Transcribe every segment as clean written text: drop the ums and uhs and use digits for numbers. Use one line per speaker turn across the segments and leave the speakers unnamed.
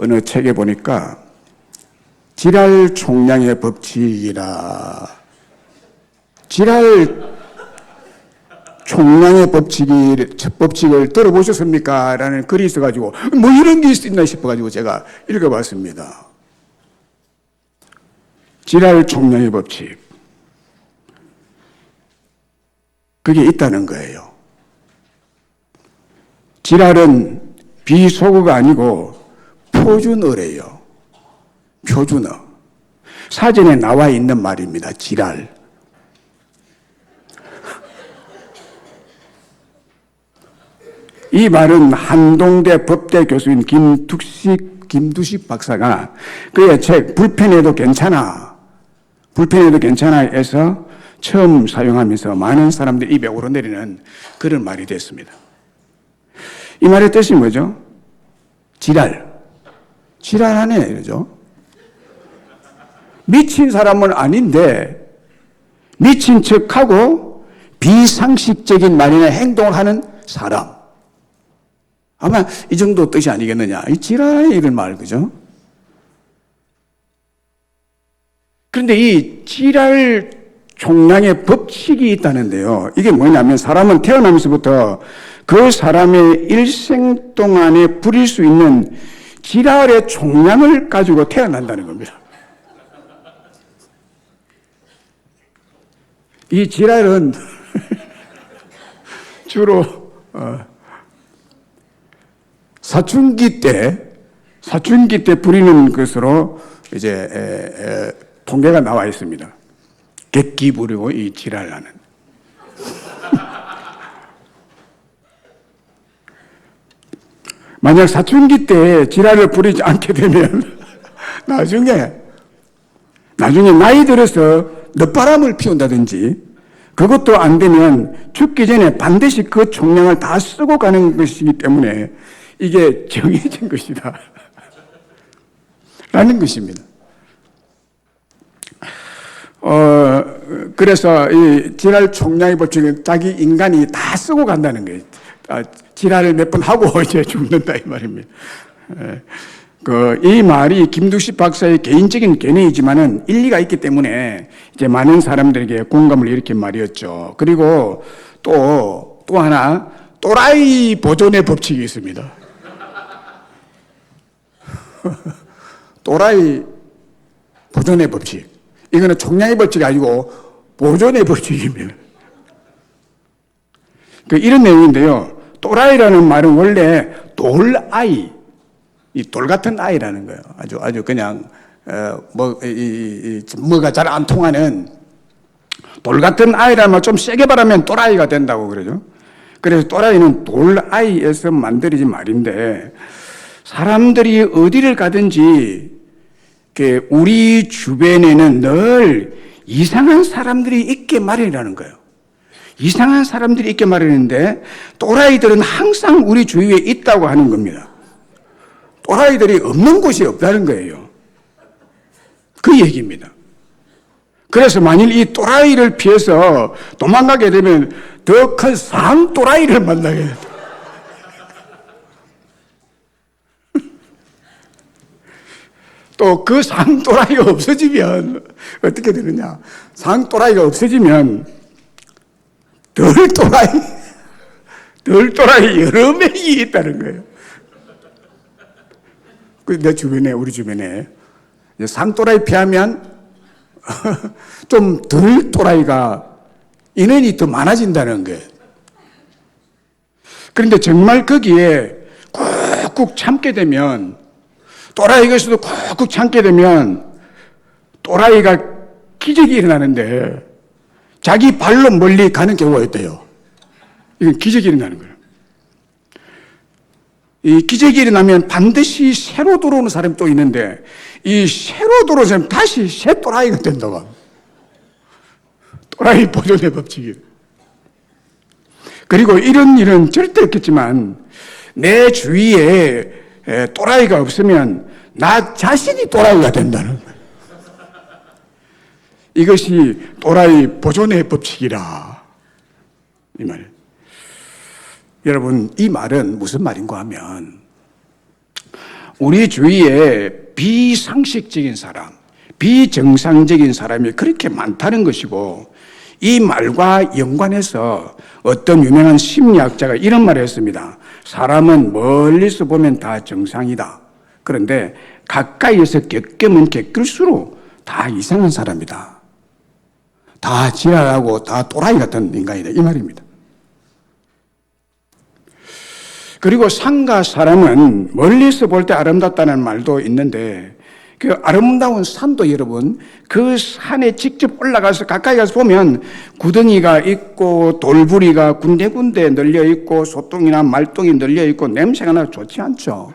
어느 책에 보니까 지랄 총량의 법칙이라, 지랄 총량의 법칙을 들어보셨습니까? 라는 글이 있어가지고 뭐 이런 게 있나 싶어가지고 제가 읽어봤습니다. 지랄 총량의 법칙, 그게 있다는 거예요. 지랄은 비속어가 아니고 표준어래요. 표준어. 사전에 나와 있는 말입니다. 지랄. 이 말은 한동대 법대 교수인 김두식 박사가 그의 책 불편해도 괜찮아, 불편해도 괜찮아에서 처음 사용하면서 많은 사람들이 입에 오르내리는 그런 말이 됐습니다. 이 말의 뜻이 뭐죠? 지랄. 지랄하네, 이러죠. 미친 사람은 아닌데 미친 척하고 비상식적인 말이나 행동을 하는 사람. 아마 이 정도 뜻이 아니겠느냐. 이 지랄하네, 이런 말, 그죠? 그런데 이 지랄 총량의 법칙이 있다는데요. 이게 뭐냐면 사람은 태어나면서부터 그 사람의 일생 동안에 부릴 수 있는 지랄의 총량을 가지고 태어난다는 겁니다. 이 지랄은 주로 사춘기 때 부리는 것으로 이제 통계가 나와 있습니다. 객기 부리고 이 지랄하는. 만약 사춘기 때 지랄을 부리지 않게 되면 나중에 나이 들어서 늦바람을 피운다든지, 그것도 안 되면 죽기 전에 반드시 그 총량을 다 쓰고 가는 것이기 때문에 이게 정해진 것이다 라는 것입니다. 그래서 이 지랄 총량의 법칙은 자기 인간이 다 쓰고 간다는 거예요. 지랄을 몇 번 하고 이제 죽는다, 이 말입니다. 이 말이 김두식 박사의 개인적인 견해이지만은 일리가 있기 때문에 이제 많은 사람들에게 공감을 일으킨 말이었죠. 그리고 또 하나, 또라이 보존의 법칙이 있습니다. 또라이 보존의 법칙. 이거는 총량의 법칙이 아니고 보존의 법칙입니다. 이런 내용인데요. 또라이라는 말은 원래 돌아이, 이 돌 같은 아이라는 거예요. 아주 그냥 뭐가 잘 안 통하는 돌 같은 아이라는 말 좀 세게 말하면 또라이가 된다고 그러죠. 그래서 또라이는 돌아이에서 만들어진 말인데, 사람들이 어디를 가든지 우리 주변에는 늘 이상한 사람들이 있게 마련이라는 거예요. 이상한 사람들이 있게 마련인데 또라이들은 항상 우리 주위에 있다고 하는 겁니다. 또라이들이 없는 곳이 없다는 거예요. 그 얘기입니다. 그래서 만일 이 또라이를 피해서 도망가게 되면 더 큰 상 또라이를 만나게 돼요. 또 그 상 또라이가 없어지면 어떻게 되느냐. 상 또라이가 없어지면 덜 또라이 여러 명이 있다는 거예요. 우리 주변에 상 또라이 피하면 좀 덜 또라이가 인원이 더 많아진다는 거예요. 그런데 정말 거기에 꾹꾹 참게 되면, 또라이 것에도 꾹꾹 참게 되면 또라이가 기적이 일어나는데 자기 발로 멀리 가는 경우가 있대요. 이건 기적이 일어나는 거예요. 이 기적이 일어나면 반드시 새로 들어오는 사람이 또 있는데, 이 새로 들어오는 사람이 다시 새 또라이가 된다고. 또라이 보존의 법칙이에요. 그리고 이런 일은 절대 없겠지만 내 주위에 또라이가 없으면 나 자신이 또라이가 된다는 거예요. 이것이 또라이 보존의 법칙이라, 이 말. 여러분, 이 말은 무슨 말인가 하면, 우리 주위에 비상식적인 사람, 비정상적인 사람이 그렇게 많다는 것이고, 이 말과 연관해서 어떤 유명한 심리학자가 이런 말을 했습니다. 사람은 멀리서 보면 다 정상이다. 그런데 가까이에서 겪으면 겪을수록 다 이상한 사람이다. 다 지랄하고 다 또라이 같은 인간이다. 이 말입니다. 그리고 산과 사람은 멀리서 볼 때 아름답다는 말도 있는데, 그 아름다운 산도 여러분, 그 산에 직접 올라가서 가까이 가서 보면 구덩이가 있고 돌부리가 군데군데 널려 있고 소똥이나 말똥이 널려 있고 냄새가 나서 좋지 않죠.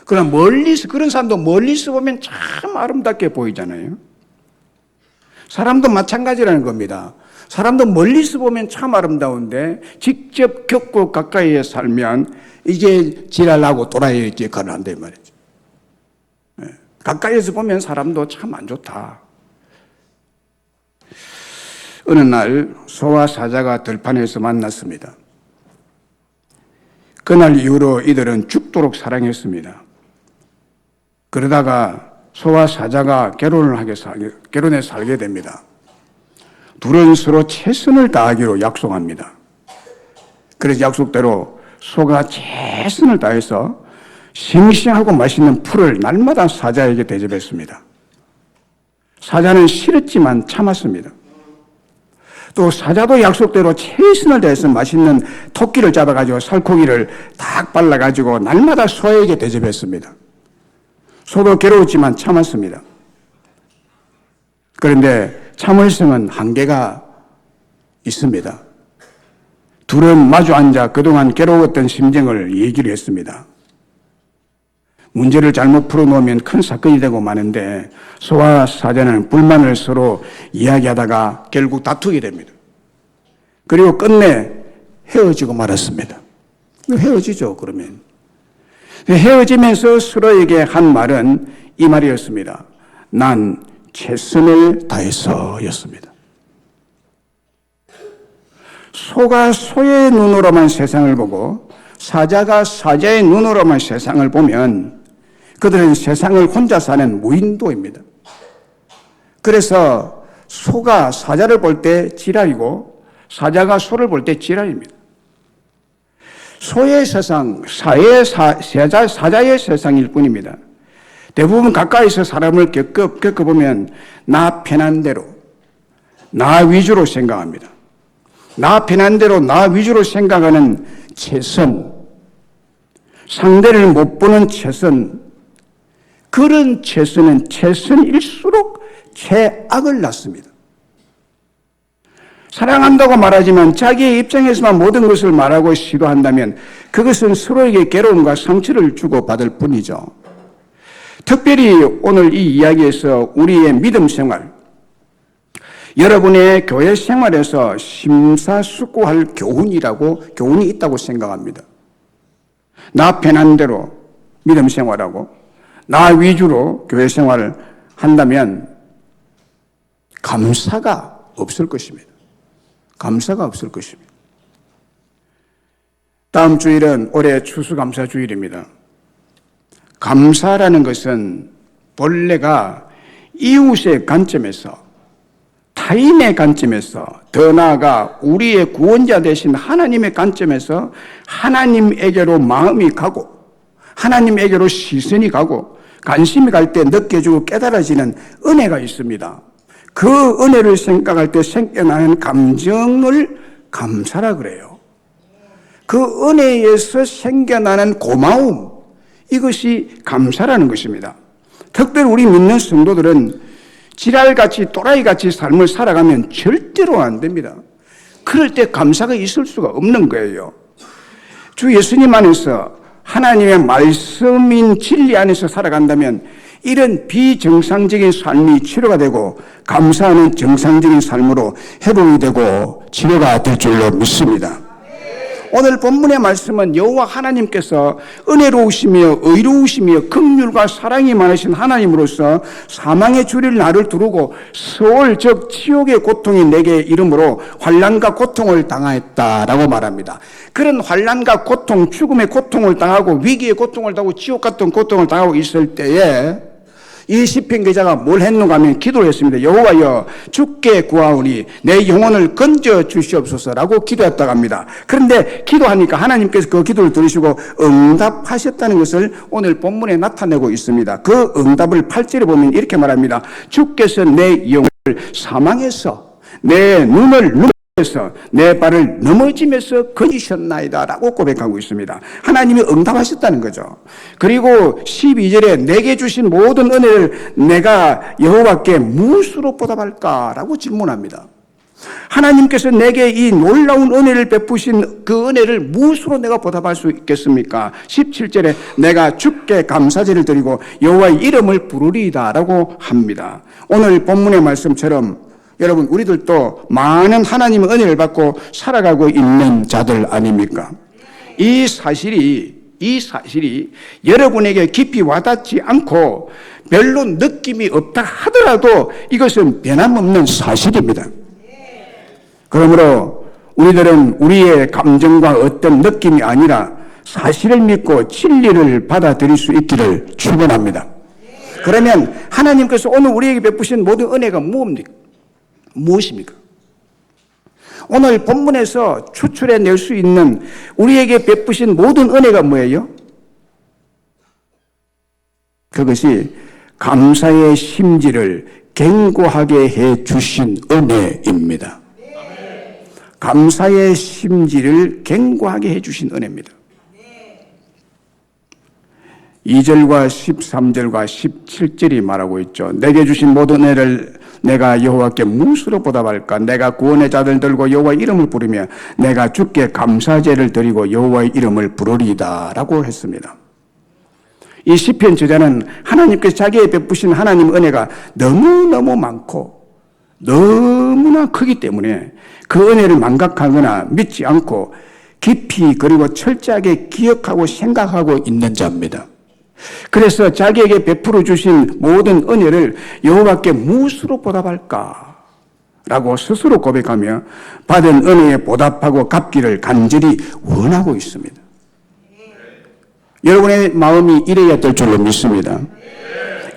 그러나 멀리서, 그런 산도 멀리서 보면 참 아름답게 보이잖아요. 사람도 마찬가지라는 겁니다. 사람도 멀리서 보면 참 아름다운데 직접 겪고 가까이에 살면 이게 지랄나고 또라이 역할을 한단 말이죠. 가까이에서 보면 사람도 참 안 좋다. 어느 날 소와 사자가 들판에서 만났습니다. 그날 이후로 이들은 죽도록 사랑했습니다. 그러다가 소와 사자가 결혼해 살게 됩니다. 둘은 서로 최선을 다하기로 약속합니다. 그래서 약속대로 소가 최선을 다해서 싱싱하고 맛있는 풀을 날마다 사자에게 대접했습니다. 사자는 싫었지만 참았습니다. 또 사자도 약속대로 최선을 다해서 맛있는 토끼를 잡아가지고 살코기를 딱 발라가지고 날마다 소에게 대접했습니다. 소도 괴로웠지만 참았습니다. 그런데 참을성은 한계가 있습니다. 둘은 마주 앉아 그동안 괴로웠던 심정을 얘기를 했습니다. 문제를 잘못 풀어놓으면 큰 사건이 되고 마는데 소와 사자는 불만을 서로 이야기하다가 결국 다투게 됩니다. 그리고 끝내 헤어지고 말았습니다. 헤어지죠, 그러면. 헤어지면서 서로에게 한 말은 이 말이었습니다. 난 최선을 다해서 였습니다. 소가 소의 눈으로만 세상을 보고 사자가 사자의 눈으로만 세상을 보면 그들은 세상을 혼자 사는 무인도입니다. 그래서 소가 사자를 볼 때 지랄이고 사자가 소를 볼 때 지랄입니다. 소의 세상, 사자의 세상일 뿐입니다. 대부분 가까이서 사람을 겪어보면 나 편한 대로, 나 위주로 생각합니다. 나 편한 대로, 나 위주로 생각하는 최선, 상대를 못 보는 최선, 그런 최선은 최선일수록 최악을 낳습니다. 사랑한다고 말하지만 자기의 입장에서만 모든 것을 말하고 시도한다면 그것은 서로에게 괴로움과 상처를 주고 받을 뿐이죠. 특별히 오늘 이 이야기에서 우리의 믿음 생활, 여러분의 교회 생활에서 심사숙고할 교훈이 있다고 생각합니다. 나 편한 대로 믿음 생활하고 나 위주로 교회 생활을 한다면 감사가 없을 것입니다. 감사가 없을 것입니다. 다음 주일은 올해 추수감사 주일입니다. 감사라는 것은 본래가 이웃의 관점에서, 타인의 관점에서, 더 나아가 우리의 구원자 되신 하나님의 관점에서 하나님에게로 마음이 가고 하나님에게로 시선이 가고 관심이 갈 때 느껴지고 깨달아지는 은혜가 있습니다. 그 은혜를 생각할 때 생겨나는 감정을 감사라 그래요. 그 은혜에서 생겨나는 고마움, 이것이 감사라는 것입니다. 특별히 우리 믿는 성도들은 지랄같이 또라이같이 삶을 살아가면 절대로 안 됩니다. 그럴 때 감사가 있을 수가 없는 거예요. 주 예수님 안에서 하나님의 말씀인 진리 안에서 살아간다면 이런 비정상적인 삶이 치료가 되고 감사하는 정상적인 삶으로 회복이 되고 치료가 될 줄로 믿습니다. 오늘 본문의 말씀은 여호와 하나님께서 은혜로우시며 의로우시며 긍휼과 사랑이 많으신 하나님으로서 사망의 줄일 나를 두르고 스올 즉 지옥의 고통이 내게 이름으로 환난과 고통을 당하였다라고 말합니다. 그런 환난과 고통, 죽음의 고통을 당하고 위기의 고통을 당하고 지옥 같은 고통을 당하고 있을 때에 이 시편 기자가 뭘 했는가 하면 기도를 했습니다. 여호와여 주께 구하오니 내 영혼을 건져 주시옵소서라고 기도했다고 합니다. 그런데 기도하니까 하나님께서 그 기도를 들으시고 응답하셨다는 것을 오늘 본문에 나타내고 있습니다. 그 응답을 8절에 보면 이렇게 말합니다. 주께서 내 영혼을 사망에서 내 눈을 그래서 내 발을 넘어짐에서 건지셨나이다 라고 고백하고 있습니다. 하나님이 응답하셨다는 거죠. 그리고 12절에 내게 주신 모든 은혜를 내가 여호와께 무엇으로 보답할까 라고 질문합니다. 하나님께서 내게 이 놀라운 은혜를 베푸신 그 은혜를 무엇으로 내가 보답할 수 있겠습니까? 17절에 내가 주께 감사제를 드리고 여호와의 이름을 부르리이다 라고 합니다. 오늘 본문의 말씀처럼 여러분 우리들도 많은 하나님의 은혜를 받고 살아가고 있는 자들 아닙니까? 이 사실이 여러분에게 깊이 와닿지 않고 별로 느낌이 없다 하더라도 이것은 변함없는 사실입니다. 그러므로 우리들은 우리의 감정과 어떤 느낌이 아니라 사실을 믿고 진리를 받아들일 수 있기를 축원합니다. 그러면 하나님께서 오늘 우리에게 베푸신 모든 은혜가 무엇입니까? 오늘 본문에서 추출해낼 수 있는 우리에게 베푸신 모든 은혜가 뭐예요? 그것이 감사의 심지를 견고하게 해 주신 은혜입니다. 감사의 심지를 견고하게 해 주신 은혜입니다. 2절과 13절과 17절이 말하고 있죠. 내게 주신 모든 은혜를 내가 여호와께 무엇으로 보답할까? 내가 구원의 자들 들고 여호와의 이름을 부르며 내가 주께 감사제를 드리고 여호와의 이름을 부르리이다 라고 했습니다. 이 시편 저자는 하나님께서 자기의 베푸신 하나님 은혜가 너무너무 많고 너무나 크기 때문에 그 은혜를 망각하거나 믿지 않고 깊이 그리고 철저하게 기억하고 생각하고 있는 자입니다. 그래서 자기에게 베풀어 주신 모든 은혜를 여호와께 무엇으로 보답할까? 라고 스스로 고백하며 받은 은혜에 보답하고 갚기를 간절히 원하고 있습니다. 여러분의 마음이 이래야 될 줄로 믿습니다.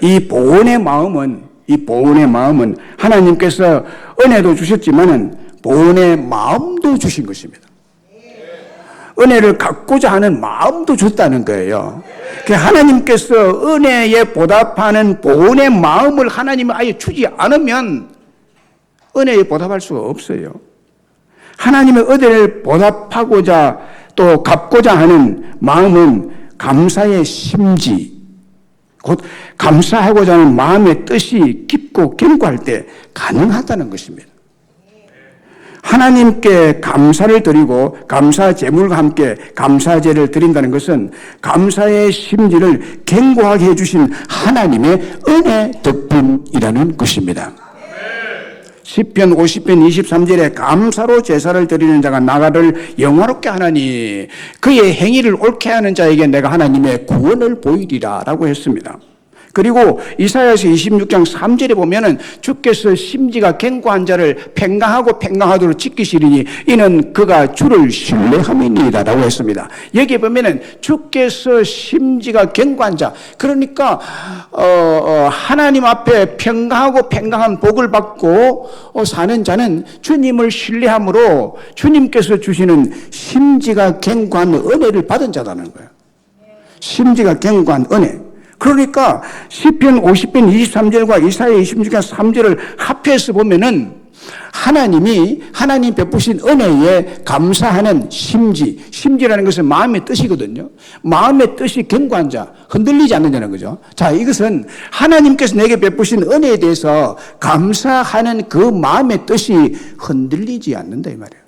이 보온의 마음은 하나님께서 은혜도 주셨지만은 보온의 마음도 주신 것입니다. 은혜를 갖고자 하는 마음도 줬다는 거예요. 하나님께서 은혜에 보답하는 보온의 마음을 하나님이 아예 주지 않으면 은혜에 보답할 수가 없어요. 하나님의 은혜를 보답하고자 또 갚고자 하는 마음은 감사의 심지, 곧 감사하고자 하는 마음의 뜻이 깊고 견고할 때 가능하다는 것입니다. 하나님께 감사를 드리고 감사 제물과 함께 감사제를 드린다는 것은 감사의 심지를 견고하게 해주신 하나님의 은혜 덕분이라는 것입니다. 시편 50편 23절에 감사로 제사를 드리는 자가 나라를 영화롭게 하나니 그의 행위를 옳게 하는 자에게 내가 하나님의 구원을 보이리라 라고 했습니다. 그리고 이사야서 26장 3절에 보면은 주께서 심지가 견고한 자를 평강하도록 지키시리니 이는 그가 주를 신뢰함이니이다 라고 했습니다. 여기에 보면은 주께서 심지가 견고한 자, 그러니까 하나님 앞에 평강한 복을 받고 사는 자는 주님을 신뢰함으로 주님께서 주시는 심지가 견고한 은혜를 받은 자라는 거예요. 심지가 견고한 은혜. 그러니까 시편 50편 23절과 이사야 26장 3절을 합해서 보면은 하나님 베푸신 은혜에 감사하는 심지라는 것은 마음의 뜻이거든요. 마음의 뜻이 견고한 자, 흔들리지 않는다는 거죠. 자, 이것은 하나님께서 내게 베푸신 은혜에 대해서 감사하는 그 마음의 뜻이 흔들리지 않는다 이 말이에요.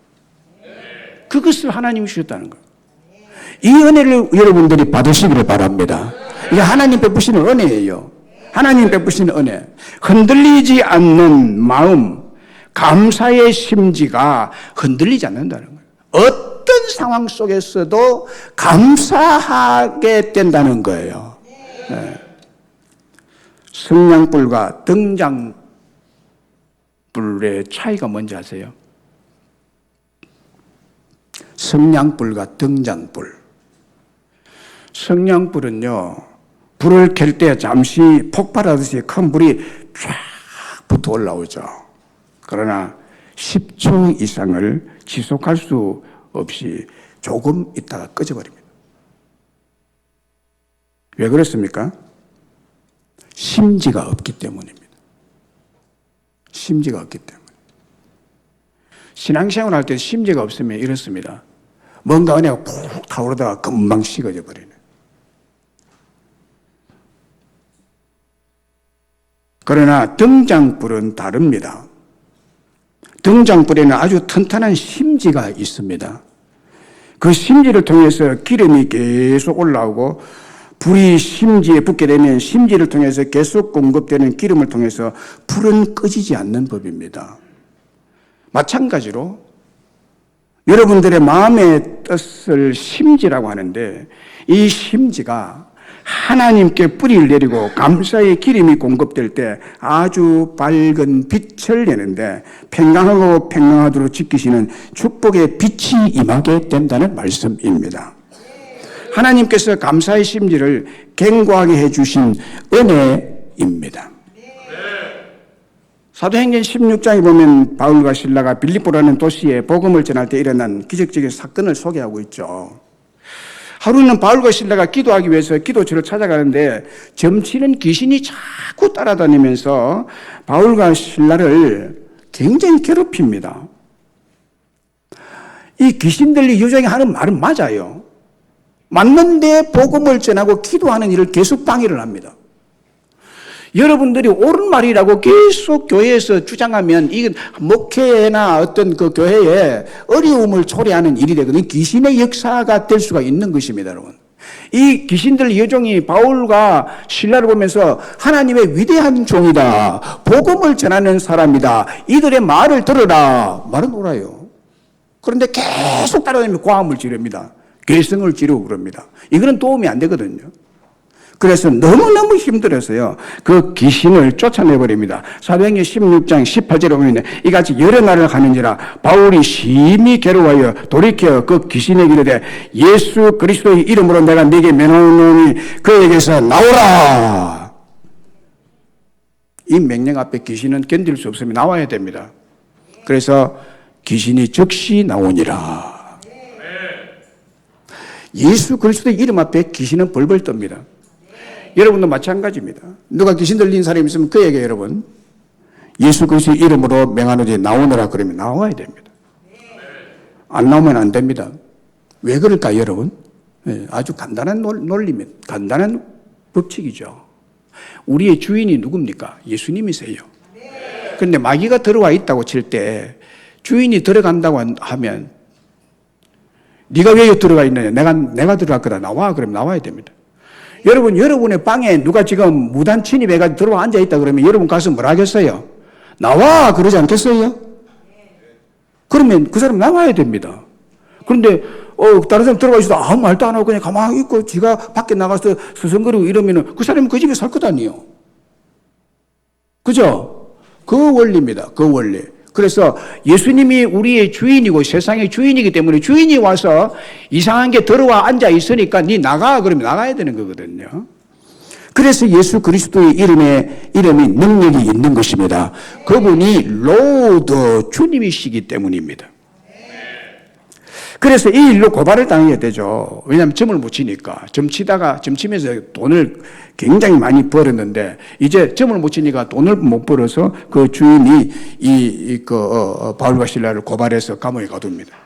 그것을 하나님이 주셨다는 거예요. 이 은혜를 여러분들이 받으시기를 바랍니다. 이게 하나님 베푸시는 은혜예요. 하나님 베푸시는 은혜. 흔들리지 않는 마음, 감사의 심지가 흔들리지 않는다는 거예요. 어떤 상황 속에서도 감사하게 된다는 거예요. 네. 성냥불과 등장불의 차이가 뭔지 아세요? 성냥불과 등장불. 성냥불은요, 불을 켤 때 잠시 폭발하듯이 큰 불이 쫙 붙어 올라오죠. 그러나 10초 이상을 지속할 수 없이 조금 있다가 꺼져버립니다. 왜 그렇습니까? 심지가 없기 때문입니다. 심지가 없기 때문에. 신앙생활 할 때 심지가 없으면 이렇습니다. 뭔가 은혜가 푹 타오르다가 금방 식어져 버리네. 그러나 등장불은 다릅니다. 등장불에는 아주 튼튼한 심지가 있습니다. 그 심지를 통해서 기름이 계속 올라오고 불이 심지에 붙게 되면 심지를 통해서 계속 공급되는 기름을 통해서 불은 꺼지지 않는 법입니다. 마찬가지로 여러분들의 마음의 뜻을 심지라고 하는데 이 심지가 하나님께 뿌리를 내리고 감사의 기름이 공급될 때 아주 밝은 빛을 내는데 평강하고 평강하도록 지키시는 축복의 빛이 임하게 된다는 말씀입니다. 하나님께서 감사의 심지를 견고하게 해주신 은혜입니다. 사도행전 16장에 보면 바울과 실라가 빌립보라는 도시에 복음을 전할 때 일어난 기적적인 사건을 소개하고 있죠. 하루는 바울과 실라가 기도하기 위해서 기도처를 찾아가는데 점치는 귀신이 자꾸 따라다니면서 바울과 실라를 굉장히 괴롭힙니다. 이 귀신들이 요정이 하는 말은 맞아요. 맞는데 복음을 전하고 기도하는 일을 계속 방해를 합니다. 여러분들이 옳은 말이라고 계속 교회에서 주장하면 이건 목회나 어떤 그 교회에 어려움을 초래하는 일이 되거든요. 귀신의 역사가 될 수가 있는 것입니다, 여러분. 이 귀신들 여종이 바울과 실라를 보면서 하나님의 위대한 종이다. 복음을 전하는 사람이다. 이들의 말을 들어라. 말은 옳아요. 그런데 계속 따라다니면 고함을 지릅니다. 괴성을 지르고 그럽니다. 이거는 도움이 안 되거든요. 그래서 너무너무 힘들어서요. 그 귀신을 쫓아내버립니다. 사도행전 16장 18절에 보면 이같이 여러 날을 가는지라 바울이 심히 괴로워하여 돌이켜 그 귀신에게 이르되 예수 그리스도의 이름으로 내가 네게 명하노니 그에게서 나오라. 이 명령 앞에 귀신은 견딜 수 없으면 나와야 됩니다. 그래서 귀신이 즉시 나오니라. 예수 그리스도의 이름 앞에 귀신은 벌벌 떱니다. 여러분도 마찬가지입니다. 누가 귀신 들린 사람이 있으면 그에게 여러분 예수 그리스도의 이름으로 명하노니 나오너라 그러면 나와야 됩니다. 안 나오면 안 됩니다. 왜 그럴까요, 여러분? 아주 간단한 논리입니다. 간단한 법칙이죠. 우리의 주인이 누굽니까? 예수님이세요. 그런데 마귀가 들어와 있다고 칠 때 주인이 들어간다고 하면 네가 왜 여기 들어가 있느냐? 내가 들어갈 거다. 나와. 그러면 나와야 됩니다. 여러분, 여러분의 방에 누가 지금 무단 침입해가지고 들어와 앉아있다 그러면 여러분 가서 뭐라 하겠어요? 나와! 그러지 않겠어요? 그러면 그 사람 나와야 됩니다. 그런데, 다른 사람 들어가 있어도 아무 말도 안 하고 그냥 가만히 있고 지가 밖에 나가서 서성거리고 이러면은 그 사람은 그 집에 살 것 아니에요. 그죠? 그 원리입니다. 그 원리. 그래서 예수님이 우리의 주인이고 세상의 주인이기 때문에 주인이 와서 이상한 게 들어와 앉아 있으니까 네 나가 그러면 나가야 되는 거거든요. 그래서 예수 그리스도의 이름이 능력이 있는 것입니다. 그분이 로드 주님이시기 때문입니다. 그래서 이 일로 고발을 당하게 되죠. 왜냐하면 점을 못 치니까. 점치면서 돈을 굉장히 많이 벌었는데, 이제 점을 못 치니까 돈을 못 벌어서 그 주인이 바울과 실라를 고발해서 감옥에 가둡니다.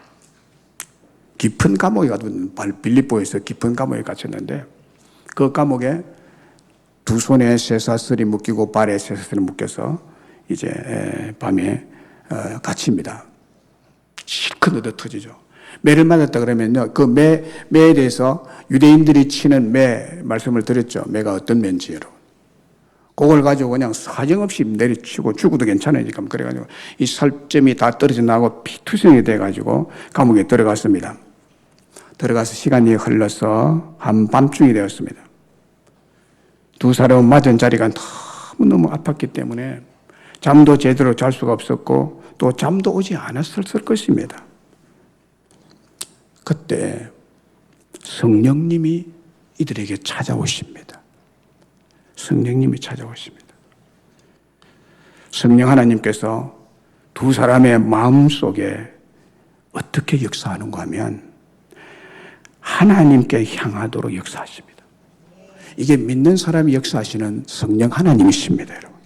깊은 감옥에 가둡니다. 빌립보에서 깊은 감옥에 갇혔는데, 그 감옥에 두 손에 쇠사슬이 묶이고 발에 쇠사슬이 묶여서 이제 밤에 갇힙니다. 실컷 얻어 터지죠. 매를 맞았다 그러면요, 그 매에 대해서 유대인들이 치는 매 말씀을 드렸죠. 매가 어떤 매인지 여러분. 그걸 가지고 그냥 사정없이 내리치고 죽어도 괜찮으니까 그래가지고 이 살점이 다 떨어져 나고 피투성이 돼가지고 감옥에 들어갔습니다. 들어가서 시간이 흘러서 한밤중이 되었습니다. 두 사람은 맞은 자리가 너무너무 아팠기 때문에 잠도 제대로 잘 수가 없었고 또 잠도 오지 않았을 것입니다. 그때 성령님이 이들에게 찾아오십니다. 성령님이 찾아오십니다. 성령 하나님께서 두 사람의 마음속에 어떻게 역사하는가 하면 하나님께 향하도록 역사하십니다. 이게 믿는 사람이 역사하시는 성령 하나님이십니다, 여러분.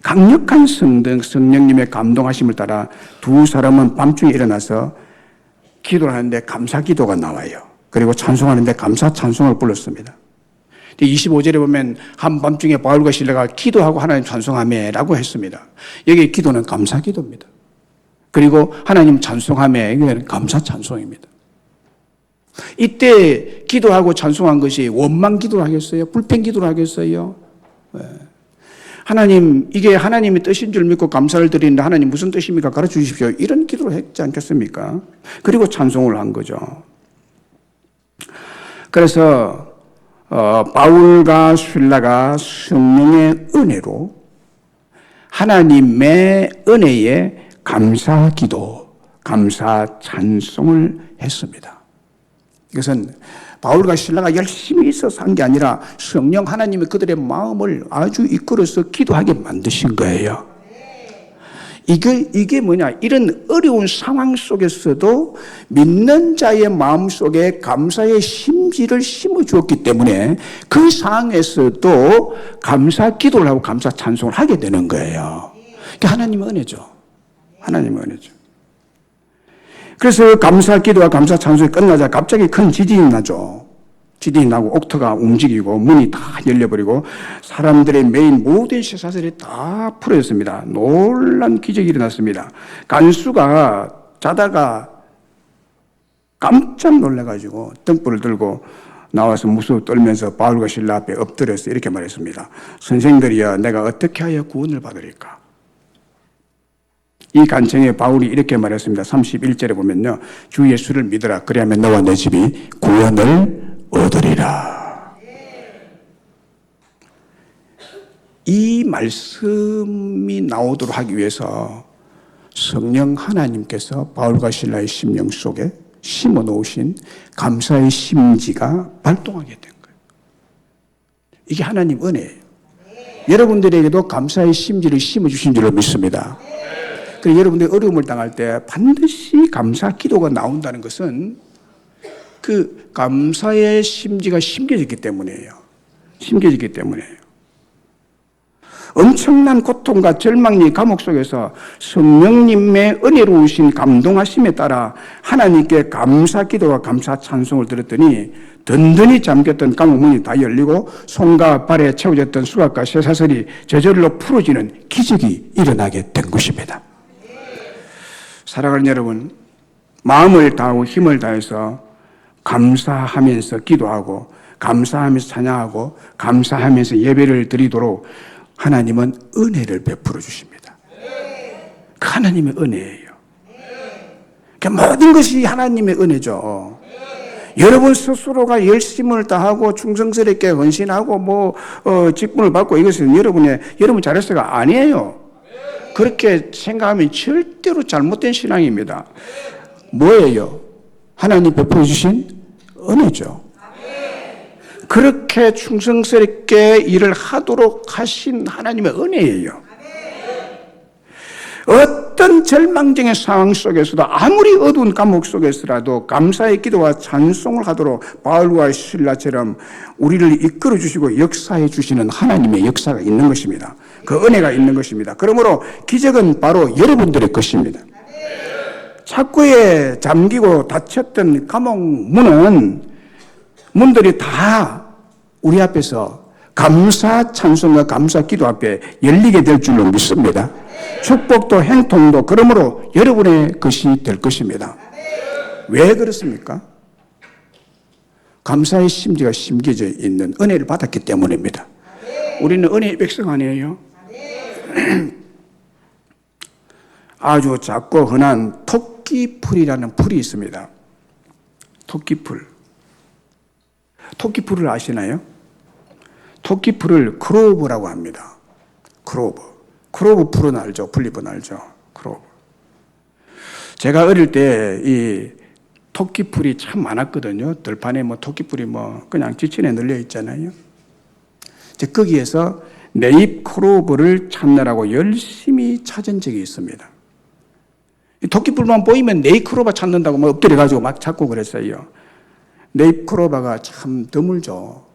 강력한 성령님의 감동하심을 따라 두 사람은 밤중에 일어나서 기도를 하는데 감사 기도가 나와요. 그리고 찬송하는데 감사 찬송을 불렀습니다. 25절에 보면 한밤중에 바울과 실라가 기도하고 하나님 찬송하매라고 했습니다. 여기 기도는 감사 기도입니다. 그리고 하나님 찬송하매, 이건 감사 찬송입니다. 이때 기도하고 찬송한 것이 원망 기도를 하겠어요? 불평 기도를 하겠어요? 하나님, 이게 하나님의 뜻인 줄 믿고 감사를 드리는데 하나님 무슨 뜻입니까? 가르쳐 주십시오. 이런 기도를 했지 않겠습니까? 그리고 찬송을 한 거죠. 그래서 바울과 실라가 성령의 은혜로 하나님의 은혜에 감사 기도, 감사 찬송을 했습니다. 이것은 바울과 실라가 열심히 있어서 한 게 아니라 성령 하나님이 그들의 마음을 아주 이끌어서 기도하게 만드신 거예요. 이게 뭐냐? 이런 어려운 상황 속에서도 믿는 자의 마음 속에 감사의 심지를 심어주었기 때문에 그 상황에서도 감사 기도를 하고 감사 찬송을 하게 되는 거예요. 그게 하나님의 은혜죠. 하나님의 은혜죠. 그래서 감사 기도와 감사 찬송이 끝나자 갑자기 큰 지진이 나죠. 지진이 나고 옥토가 움직이고 문이 다 열려버리고 사람들의 메인 모든 쇠사슬이 다 풀어졌습니다. 놀란 기적이 일어났습니다. 간수가 자다가 깜짝 놀라가지고 등불을 들고 나와서 무서워 떨면서 바울과 실라 앞에 엎드려서 이렇게 말했습니다. 선생들이여, 내가 어떻게 하여 구원을 받으리까? 이 간청에 바울이 이렇게 말했습니다. 31절에 보면요, 주 예수를 믿으라. 그리하면 너와 내 집이 구원을 얻으리라. 이 말씀이 나오도록 하기 위해서 성령 하나님께서 바울과 실라의 심령 속에 심어 놓으신 감사의 심지가 발동하게 된 거예요. 이게 하나님 은혜예요. 여러분들에게도 감사의 심지를 심어 주신 줄로 믿습니다. 그래서 여러분들이 어려움을 당할 때 반드시 감사 기도가 나온다는 것은 그 감사의 심지가 심겨졌기 때문이에요. 심겨졌기 때문이에요. 엄청난 고통과 절망이 감옥 속에서 성령님의 은혜로우신 감동하심에 따라 하나님께 감사 기도와 감사 찬송을 드렸더니 든든히 잠겼던 감옥 문이 다 열리고 손과 발에 채워졌던 수갑과 쇠사슬이 저절로 풀어지는 기적이 일어나게 된 것입니다. 사랑하는 여러분, 마음을 다하고 힘을 다해서 감사하면서 기도하고 감사하면서 찬양하고 감사하면서 예배를 드리도록 하나님은 은혜를 베풀어 주십니다. 그 하나님의 은혜예요. 그 모든 것이 하나님의 은혜죠. 여러분 스스로가 열심을 다하고 충성스럽게 헌신하고 직분을 받고 이것은 여러분 잘했어가 아니에요. 그렇게 생각하면 절대로 잘못된 신앙입니다. 뭐예요? 하나님 베풀어 주신 은혜죠. 그렇게 충성스럽게 일을 하도록 하신 하나님의 은혜예요. 어떤 절망적인 상황 속에서도 아무리 어두운 감옥 속에서라도 감사의 기도와 찬송을 하도록 바울과 실라처럼 우리를 이끌어 주시고 역사해 주시는 하나님의 역사가 있는 것입니다. 그 은혜가 있는 것입니다. 그러므로 기적은 바로 여러분들의 것입니다. 착고에 잠기고 닫혔던 감옥 문들이 다 우리 앞에서 감사 찬송과 감사 기도 앞에 열리게 될 줄로 믿습니다. 축복도 행통도 그러므로 여러분의 것이 될 것입니다. 왜 그렇습니까? 감사의 심지가 심겨져 있는 은혜를 받았기 때문입니다. 우리는 은혜의 백성 아니에요? 아주 작고 흔한 토끼풀이라는 풀이 있습니다. 토끼풀. 토끼풀을 아시나요? 토끼풀을 크로브라고 합니다. 크로브. 크로브 풀은 알죠? 풀잎은 알죠? 크로브. 제가 어릴 때 이 토끼풀이 참 많았거든요. 들판에 뭐 토끼풀이 뭐 그냥 지천에 널려 있잖아요. 이제 거기에서 네잎 크로브를 찾느라고 열심히 찾은 적이 있습니다. 이 토끼풀만 보이면 네잎 크로버 찾는다고 막 엎드려가지고 막 찾고 그랬어요. 네잎 크로버가 참 드물죠.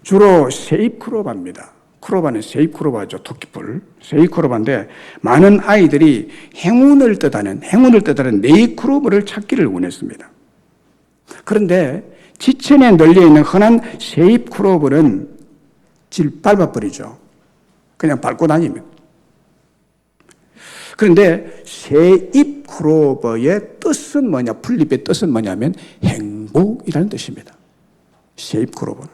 주로 새잎 크로버입니다. 크로바는 새잎 크로바죠. 토끼풀. 새잎 크로바인데 많은 아이들이 행운을 뜻하는 네잎 크로버를 찾기를 원했습니다. 그런데 지천에 널려있는 흔한 새잎 크로버는 밟아버리죠. 그냥 밟고 다닙니다. 그런데 새잎 크로버의 뜻은 뭐냐? 풀잎의 뜻은 뭐냐면 행복이라는 뜻입니다. 새잎 크로버는.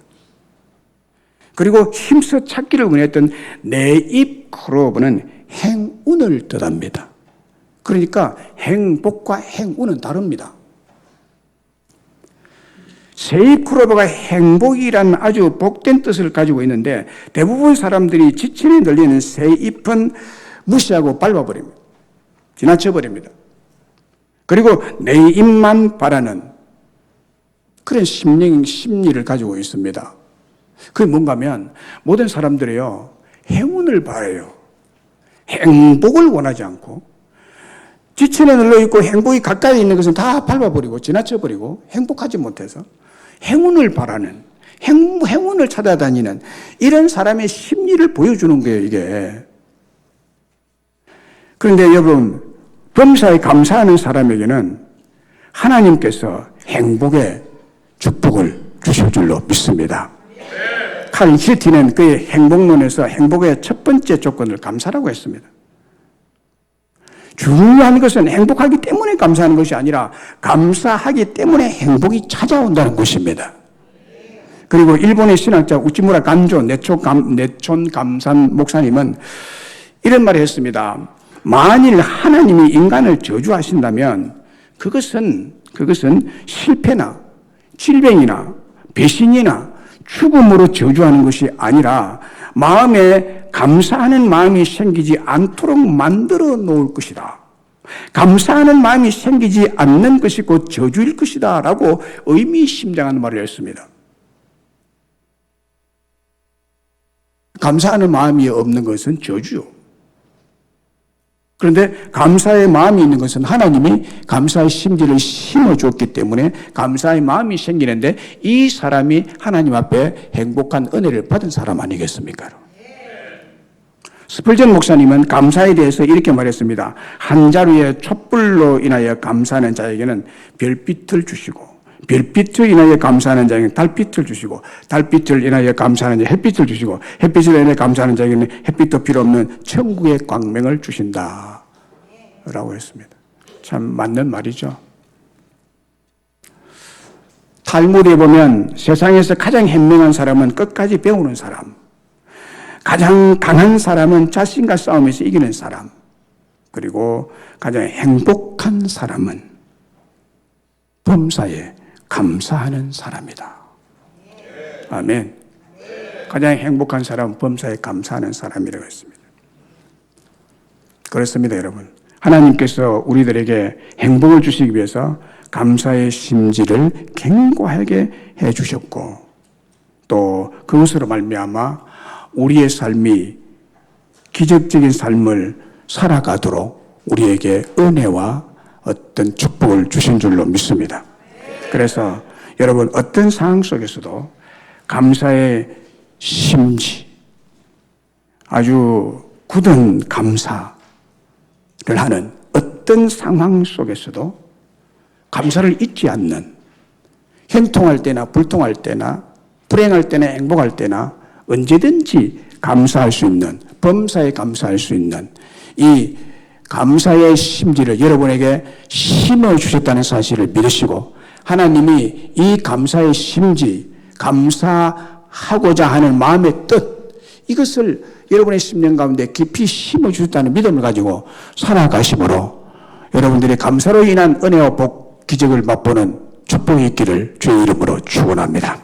그리고 힘써 찾기를 원했던 네잎 크로버는 행운을 뜻합니다. 그러니까 행복과 행운은 다릅니다. 새잎 크로버가 행복이라는 아주 복된 뜻을 가지고 있는데 대부분 사람들이 지천에 널리는 새잎은 무시하고 밟아버립니다. 지나쳐버립니다. 그리고 네잎만 바라는 그런 심리를 가지고 있습니다. 그게 뭔가 하면 모든 사람들이요 행운을 바라요. 행복을 원하지 않고 지천에 널려있고 행복이 가까이 있는 것은 다 밟아버리고 지나쳐버리고 행복하지 못해서 행운을 바라는 행운을 찾아다니는 이런 사람의 심리를 보여주는 거예요 이게. 그런데 여러분 범사에 감사하는 사람에게는 하나님께서 행복의 축복을 주실 줄로 믿습니다. 칼 히티는 그의 행복론에서 행복의 첫 번째 조건을 감사라고 했습니다. 중요한 것은 행복하기 때문에 감사하는 것이 아니라 감사하기 때문에 행복이 찾아온다는 것입니다. 그리고 일본의 신학자 우치무라 간조 내촌 감산 목사님은 이런 말을 했습니다. 만일 하나님이 인간을 저주하신다면 그것은 실패나 질병이나 배신이나 죽음으로 저주하는 것이 아니라 마음에 감사하는 마음이 생기지 않도록 만들어 놓을 것이다. 감사하는 마음이 생기지 않는 것이 곧 저주일 것이다 라고 의미심장한 말을 했습니다. 감사하는 마음이 없는 것은 저주요. 그런데 감사의 마음이 있는 것은 하나님이 감사의 심지를 심어줬기 때문에 감사의 마음이 생기는데 이 사람이 하나님 앞에 행복한 은혜를 받은 사람 아니겠습니까? 스펄전 목사님은 감사에 대해서 이렇게 말했습니다. 한 자루의 촛불로 인하여 감사하는 자에게는 별빛을 주시고 별빛을 인하여 감사하는 자에게는 달빛을 주시고 달빛을 인하여 감사하는 자에게 햇빛을 주시고 햇빛을 인하여 감사하는 자에게는 햇빛도 필요 없는 천국의 광명을 주신다 라고 했습니다. 참 맞는 말이죠. 탈무드에 보면 세상에서 가장 현명한 사람은 끝까지 배우는 사람, 가장 강한 사람은 자신과 싸움에서 이기는 사람, 그리고 가장 행복한 사람은 범사에 감사하는 사람이다. 아멘. 가장 행복한 사람은 범사에 감사하는 사람이라고 했습니다. 그렇습니다, 여러분. 하나님께서 우리들에게 행복을 주시기 위해서 감사의 심지를 견고하게 해주셨고 또 그것으로 말미암아 우리의 삶이 기적적인 삶을 살아가도록 우리에게 은혜와 어떤 축복을 주신 줄로 믿습니다. 그래서 여러분 어떤 상황 속에서도 감사의 심지, 아주 굳은 감사를 하는 어떤 상황 속에서도 감사를 잊지 않는, 형통할 때나 불통할 때나 불행할 때나 행복할 때나 언제든지 감사할 수 있는, 범사에 감사할 수 있는 이 감사의 심지를 여러분에게 심어주셨다는 사실을 믿으시고 하나님이 이 감사의 심지, 감사하고자 하는 마음의 뜻, 이것을 여러분의 심령 가운데 깊이 심어주셨다는 믿음을 가지고 살아가심으로 여러분들이 감사로 인한 은혜와 복, 기적을 맛보는 축복이 있기를 주의 이름으로 축원합니다.